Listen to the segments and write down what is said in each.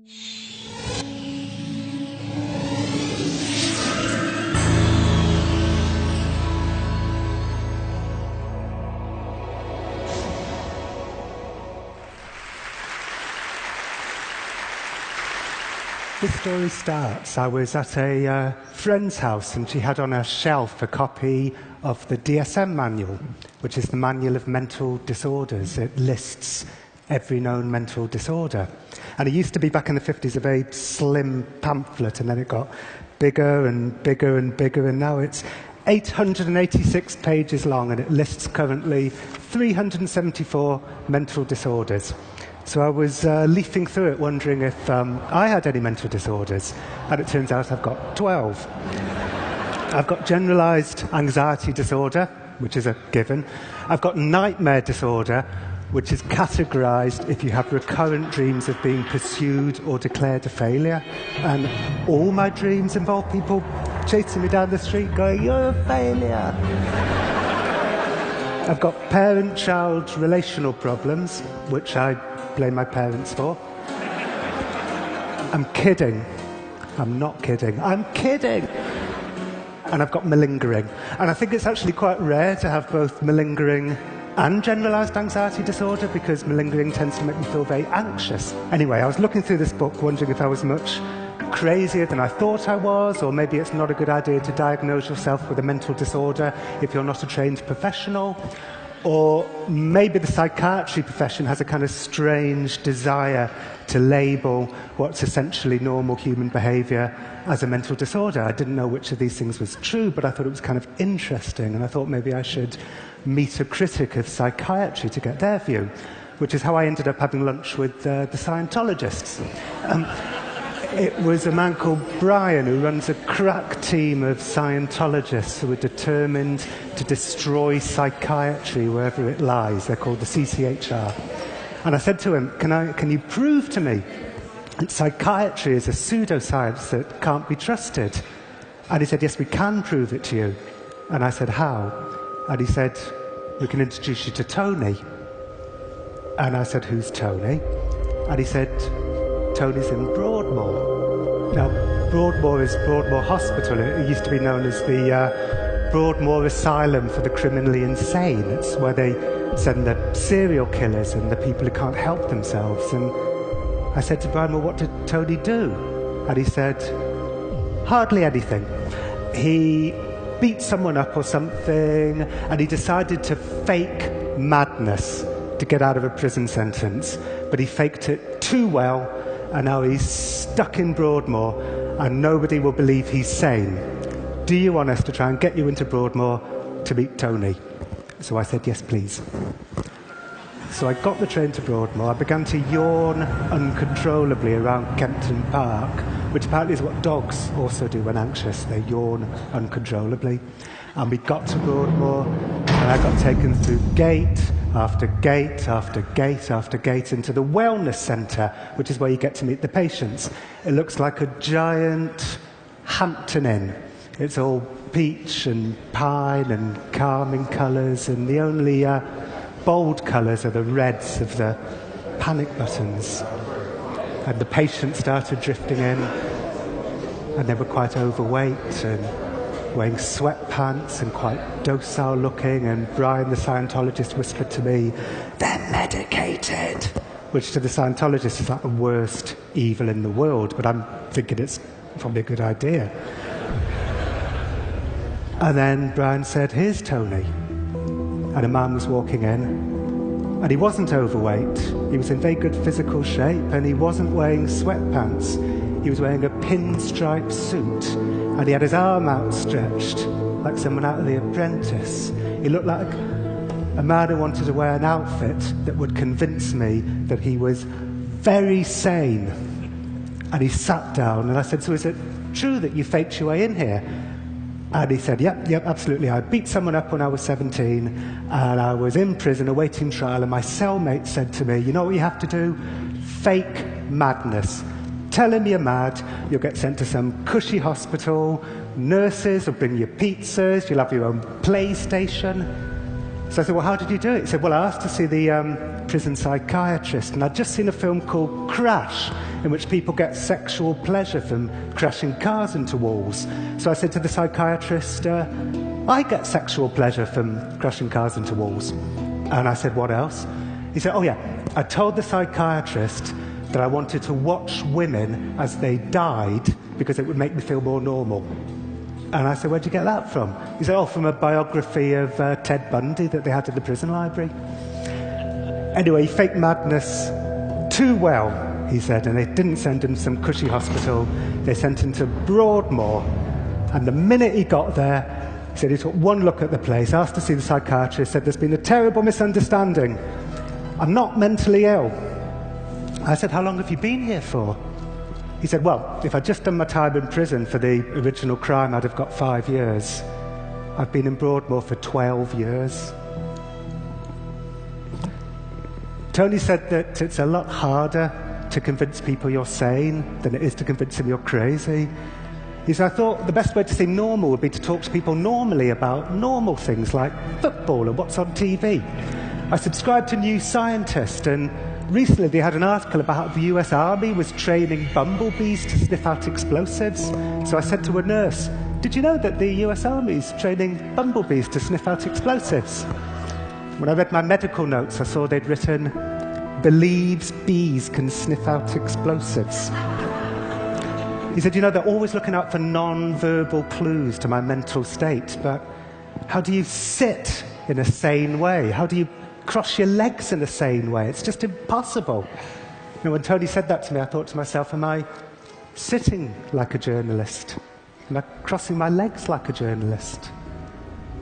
This story starts, I was at a friend's house and she had on her shelf a copy of the DSM manual, which is the Manual of Mental Disorders. It lists every known mental disorder. And it used to be, back in the 50s, a very slim pamphlet, and then it got bigger and bigger and bigger, and now it's 886 pages long, and it lists currently 374 mental disorders. So I was leafing through it, wondering if I had any mental disorders, and it turns out I've got 12. I've got generalized anxiety disorder, which is a given. I've got nightmare disorder, which is categorized if you have recurrent dreams of being pursued or declared a failure. And all my dreams involve people chasing me down the street going, "You're a failure." I've got parent-child relational problems, which I blame my parents for. I'm kidding. I'm not kidding. I'm kidding. And I've got malingering. And I think it's actually quite rare to have both malingering and generalized anxiety disorder, because malingering tends to make me feel very anxious. Anyway, I was looking through this book wondering if I was much crazier than I thought I was, or maybe it's not a good idea to diagnose yourself with a mental disorder if you're not a trained professional. Or maybe the psychiatry profession has a kind of strange desire to label what's essentially normal human behavior as a mental disorder. I didn't know which of these things was true, but I thought it was kind of interesting, and I thought maybe I should meet a critic of psychiatry to get their view, which is how I ended up having lunch with the Scientologists. It was a man called Brian who runs a crack team of Scientologists who are determined to destroy psychiatry wherever it lies. They're called the CCHR. And I said to him, can you prove to me that psychiatry is a pseudoscience that can't be trusted? And he said, yes, we can prove it to you. And I said, how? And he said, we can introduce you to Tony. And I said, who's Tony? And he said, Tony's in Broadmoor. Now, Broadmoor is Broadmoor Hospital. It used to be known as the Broadmoor Asylum for the Criminally Insane. It's where they send the serial killers and the people who can't help themselves. And I said to Brian, well, what did Tony do? And he said, hardly anything. He beat someone up or something, and he decided to fake madness to get out of a prison sentence. But he faked it too well, and now he's stuck in Broadmoor, and nobody will believe he's sane. Do you want us to try and get you into Broadmoor to meet Tony? So I said, yes, please. So I got the train to Broadmoor. I began to yawn uncontrollably around Kempton Park, which apparently is what dogs also do when anxious. They yawn uncontrollably. And we got to Broadmoor, and I got taken through gate after gate after gate after gate into the wellness centre, which is where you get to meet the patients. It looks like a giant Hampton Inn. It's all peach and pine and calming colours, and the only bold colours are the reds of the panic buttons. And the patients started drifting in, and they were quite overweight and wearing sweatpants and quite docile looking, and Brian, the Scientologist, whispered to me, they're medicated, which to the Scientologist is like the worst evil in the world, but I'm thinking it's probably a good idea. And then Brian said, here's Tony. And a man was walking in, and he wasn't overweight, he was in very good physical shape, and he wasn't wearing sweatpants. He was wearing a pinstripe suit, and he had his arm outstretched like someone out of The Apprentice. He looked like a man who wanted to wear an outfit that would convince me that he was very sane. And he sat down, and I said, so is it true that you faked your way in here? And he said, yep, absolutely. I beat someone up when I was 17, and I was in prison awaiting trial, and my cellmate said to me, you know what you have to do? Fake madness. Tell him you're mad, you'll get sent to some cushy hospital, nurses will bring you pizzas, you'll have your own PlayStation. So I said, well, how did you do it? He said, well, I asked to see the prison psychiatrist, and I'd just seen a film called Crash, in which people get sexual pleasure from crashing cars into walls. So I said to the psychiatrist, I get sexual pleasure from crashing cars into walls. And I said, what else? He said, oh yeah, I told the psychiatrist that I wanted to watch women as they died because it would make me feel more normal. And I said, where'd you get that from? He said, oh, from a biography of Ted Bundy that they had in the prison library. Anyway, he faked madness too well, he said, and they didn't send him to some cushy hospital. They sent him to Broadmoor. And the minute he got there, he said he took one look at the place, asked to see the psychiatrist, said, there's been a terrible misunderstanding. I'm not mentally ill. I said, how long have you been here for? He said, well, if I'd just done my time in prison for the original crime, I'd have got 5 years. I've been in Broadmoor for 12 years. Tony said that it's a lot harder to convince people you're sane than it is to convince them you're crazy. He said, I thought the best way to seem normal would be to talk to people normally about normal things like football and what's on TV. I subscribed to New Scientist, and recently they had an article about how the US Army was training bumblebees to sniff out explosives. So I said to a nurse, did you know that the US Army's training bumblebees to sniff out explosives? When I read my medical notes, I saw they'd written, believes bees can sniff out explosives. He said, you know, they're always looking out for non-verbal clues to my mental state, but how do you sit in a sane way? How do you cross your legs in a sane way? It's just impossible. You know, when Tony said that to me, I thought to myself, am I sitting like a journalist? Am I crossing my legs like a journalist?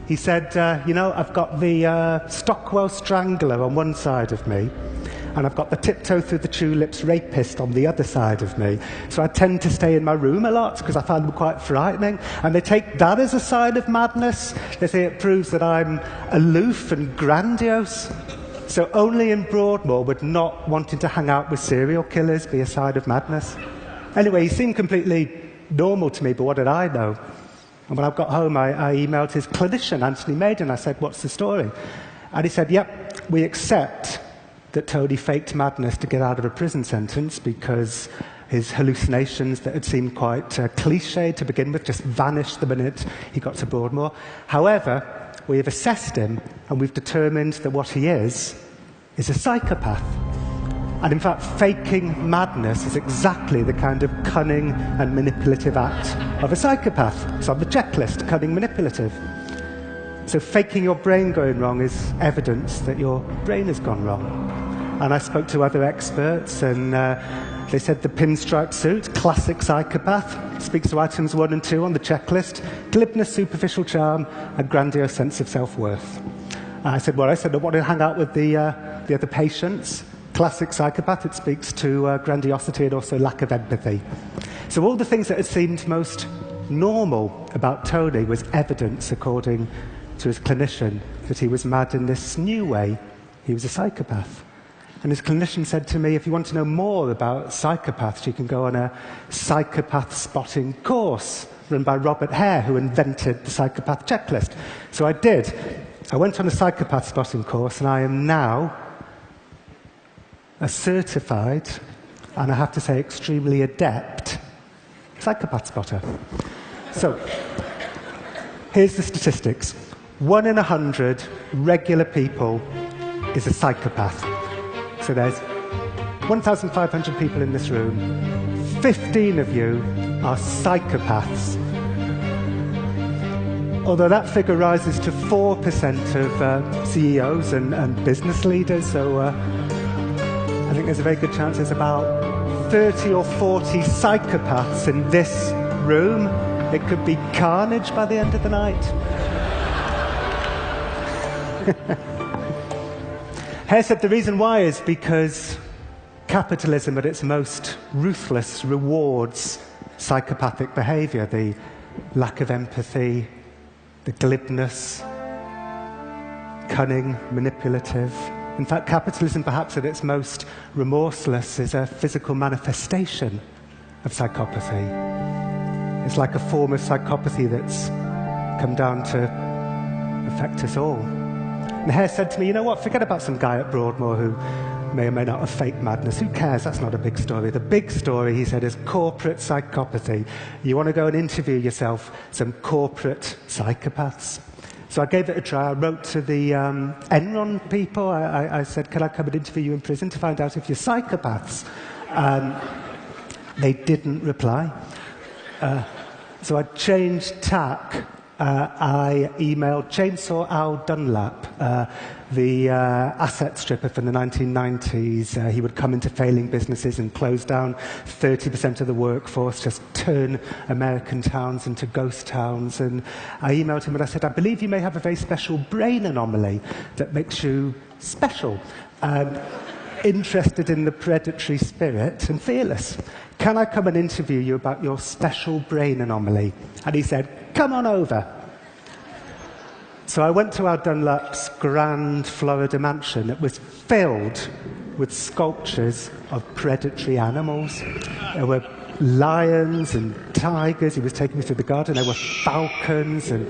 He said, you know, I've got the Stockwell Strangler on one side of me, and I've got the Tiptoe Through the Tulips rapist on the other side of me. So I tend to stay in my room a lot because I find them quite frightening. And they take that as a sign of madness. They say it proves that I'm aloof and grandiose. So only in Broadmoor would not wanting to hang out with serial killers be a sign of madness. Anyway, he seemed completely normal to me, but what did I know? And when I got home, I emailed his clinician, Anthony Maiden. I said, what's the story? And he said, yep, we accept that Tony faked madness to get out of a prison sentence because his hallucinations that had seemed quite cliched to begin with just vanished the minute he got to Broadmoor. However, we have assessed him and we've determined that what he is a psychopath. And in fact, faking madness is exactly the kind of cunning and manipulative act of a psychopath. It's on the checklist, cunning, manipulative. So faking your brain going wrong is evidence that your brain has gone wrong. And I spoke to other experts, and they said the pinstripe suit, classic psychopath, speaks to items 1 and 2 on the checklist: glibness, superficial charm, and grandiose sense of self-worth. I said, I want to hang out with the other patients. Classic psychopath, it speaks to grandiosity and also lack of empathy. So all the things that had seemed most normal about Tony was evidence, according to his clinician, that he was mad in this new way. He was a psychopath. And his clinician said to me, if you want to know more about psychopaths, you can go on a psychopath spotting course run by Robert Hare, who invented the psychopath checklist. So I did. I went on a psychopath spotting course, and I am now a certified, and I have to say extremely adept, psychopath spotter. So, here's the statistics. 1 in 100 regular people is a psychopath. So there's 1,500 people in this room. 15 of you are psychopaths. Although that figure rises to 4% of CEOs and business leaders, so I think there's a very good chance there's about 30 or 40 psychopaths in this room. It could be carnage by the end of the night. Hare said the reason why is because capitalism at its most ruthless rewards psychopathic behavior, the lack of empathy, the glibness, cunning, manipulative. In fact, capitalism, perhaps at its most remorseless, is a physical manifestation of psychopathy. It's like a form of psychopathy that's come down to affect us all. And Hare said to me, you know what, forget about some guy at Broadmoor who may or may not have fake madness. Who cares? That's not a big story. The big story, he said, is corporate psychopathy. You want to go and interview yourself some corporate psychopaths. So I gave it a try. I wrote to the Enron people. I said, can I come and interview you in prison to find out if you're psychopaths? They didn't reply. So I changed tack. I emailed Chainsaw Al Dunlap, the asset stripper from the 1990s. He would come into failing businesses and close down 30% of the workforce, just turn American towns into ghost towns. And I emailed him and I said, I believe you may have a very special brain anomaly that makes you special, interested in the predatory spirit and fearless. Can I come and interview you about your special brain anomaly? And he said, come on over. So I went to Al Dunlap's grand Florida mansion. It was filled with sculptures of predatory animals. There were lions and tigers. He was taking me through the garden. There were falcons and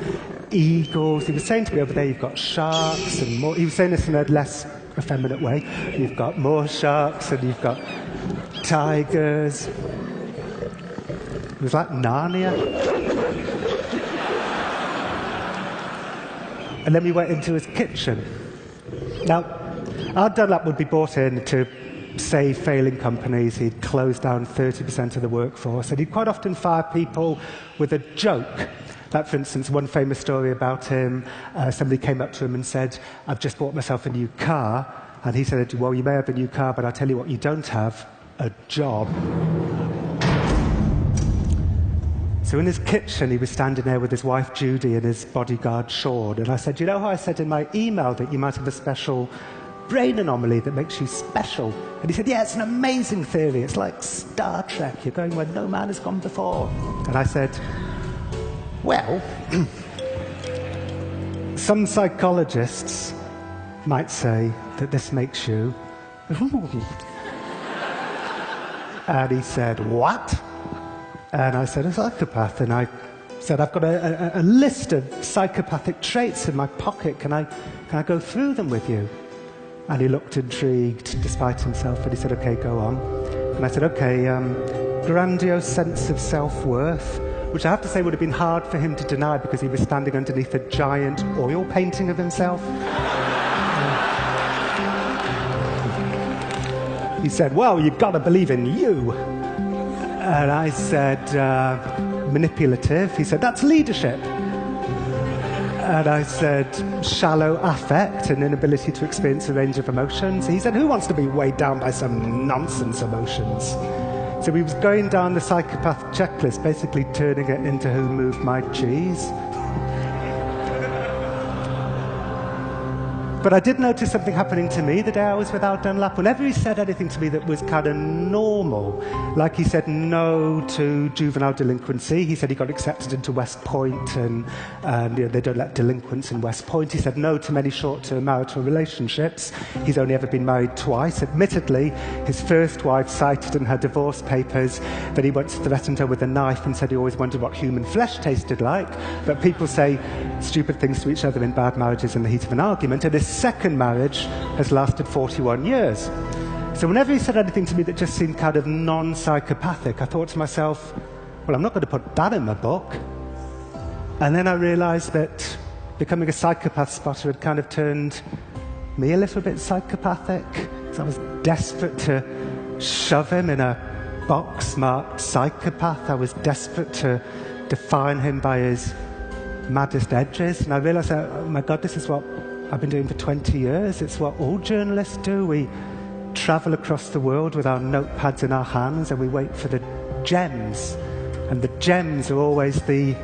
eagles. He was saying to me, over there you've got sharks and more. He was saying this in a less effeminate way. You've got more sharks and you've got tigers. It was like Narnia. And then we went into his kitchen. Now, Al Dunlap would be brought in to save failing companies. He'd close down 30% of the workforce, and he'd quite often fire people with a joke. Like, for instance, one famous story about him, somebody came up to him and said, I've just bought myself a new car. And he said, well, you may have a new car, but I'll tell you what you don't have, a job. So in his kitchen, he was standing there with his wife, Judy, and his bodyguard, Sean. And I said, you know how I said in my email that you might have a special brain anomaly that makes you special? And he said, yeah, it's an amazing theory. It's like Star Trek. You're going where no man has gone before. And I said, well, some psychologists might say that this makes you... And he said, what? And I said, a psychopath. And I said, I've got a list of psychopathic traits in my pocket. Can I go through them with you? And he looked intrigued, despite himself, and he said, OK, go on. And I said, OK, grandiose sense of self-worth, which I have to say would have been hard for him to deny because he was standing underneath a giant oil painting of himself. He said, well, you've got to believe in you. And I said, manipulative. He said, that's leadership. And I said, shallow affect, an inability to experience a range of emotions. He said, who wants to be weighed down by some nonsense emotions? So he was going down the psychopath checklist, basically turning it into who moved my cheese. But I did notice something happening to me the day I was with Al Dunlap. Whenever he said anything to me that was kind of normal, like he said no to juvenile delinquency, he said he got accepted into West Point, and you know, they don't let delinquents in West Point. He said no to many short-term marital relationships. He's only ever been married twice. Admittedly, his first wife cited in her divorce papers that he once threatened her with a knife and said he always wondered what human flesh tasted like. But people say stupid things to each other in bad marriages in the heat of an argument. And his second marriage has lasted 41 years. So whenever he said anything to me that just seemed kind of non-psychopathic, I thought to myself, well, I'm not going to put that in my book. And then I realized that becoming a psychopath spotter had kind of turned me a little bit psychopathic. So I was desperate to shove him in a box marked psychopath. I was desperate to define him by his maddest edges. And I realized that, oh my God, this is what I've been doing for 20 years. It's what all journalists do. We travel across the world with our notepads in our hands and we wait for the gems. And the gems are always the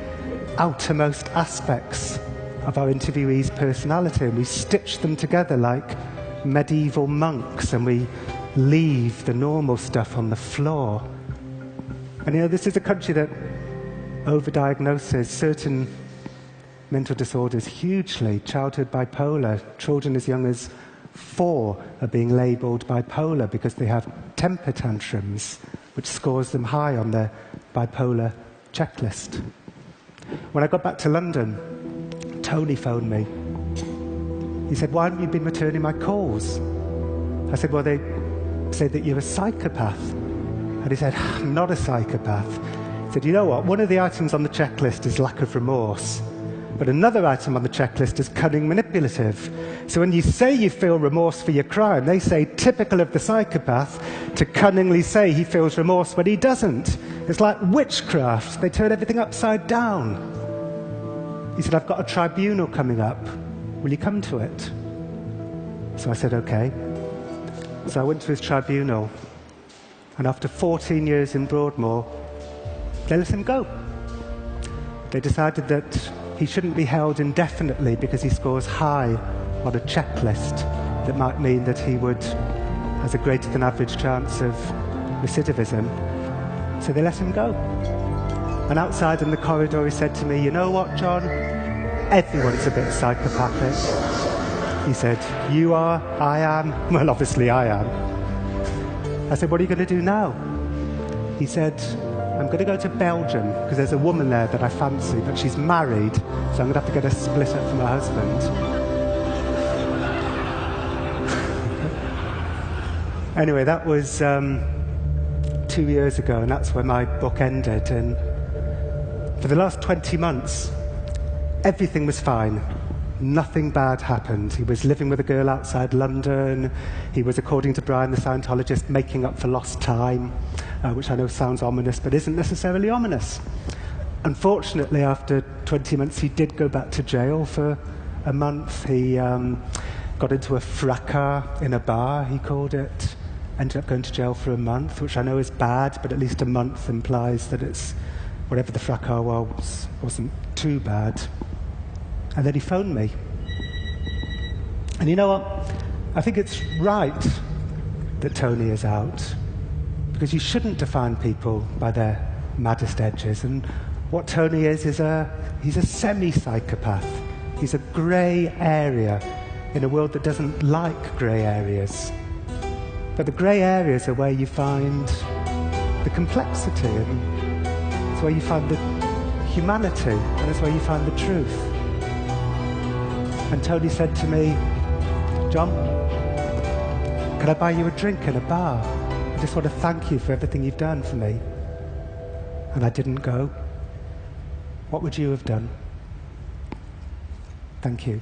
outermost aspects of our interviewee's personality. And we stitch them together like medieval monks and we leave the normal stuff on the floor. And you know, this is a country that overdiagnoses certain mental disorders hugely. Childhood bipolar. Children as young as 4 are being labelled bipolar because they have temper tantrums, which scores them high on the bipolar checklist. When I got back to London, Tony phoned me. He said, why haven't you been returning my calls? I said, well, they say that you're a psychopath. And he said, I'm not a psychopath. He said, you know what? One of the items on the checklist is lack of remorse. But another item on the checklist is cunning manipulative. So when you say you feel remorse for your crime, they say, typical of the psychopath, to cunningly say he feels remorse when he doesn't. It's like witchcraft. They turn everything upside down. He said, I've got a tribunal coming up. Will you come to it? So I said, okay. So I went to his tribunal. And after 14 years in Broadmoor, they let him go. They decided that he shouldn't be held indefinitely because he scores high on a checklist that might mean that he has a greater than average chance of recidivism. So they let him go. And outside in the corridor he said to me, you know what, John? Everyone's a bit psychopathic. He said, you are, I am. Well, obviously I am. I said, what are you going to do now? He said, I'm going to go to Belgium because there's a woman there that I fancy, but she's married, so I'm going to have to get a split up from her husband. Anyway, that was 2 years ago, and that's where my book ended. And for the last 20 months, everything was fine. Nothing bad happened. He was living with a girl outside London. He was, according to Brian the Scientologist, making up for lost time, which I know sounds ominous, but isn't necessarily ominous. Unfortunately, after 20 months, he did go back to jail for a month. He got into a fracas in a bar, he called it. Ended up going to jail for a month, which I know is bad, but at least a month implies that it's whatever the fracas was, wasn't too bad. And then he phoned me. And you know what? I think it's right that Tony is out, because you shouldn't define people by their maddest edges. And what Tony is he's a semi-psychopath. He's a grey area in a world that doesn't like grey areas. But the grey areas are where you find the complexity, and it's where you find the humanity, and it's where you find the truth. And Tony said to me, John, can I buy you a drink in a bar? I just want to thank you for everything you've done for me. And I didn't go. What would you have done? Thank you.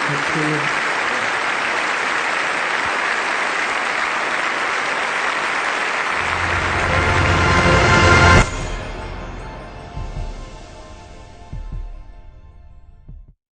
Thank you.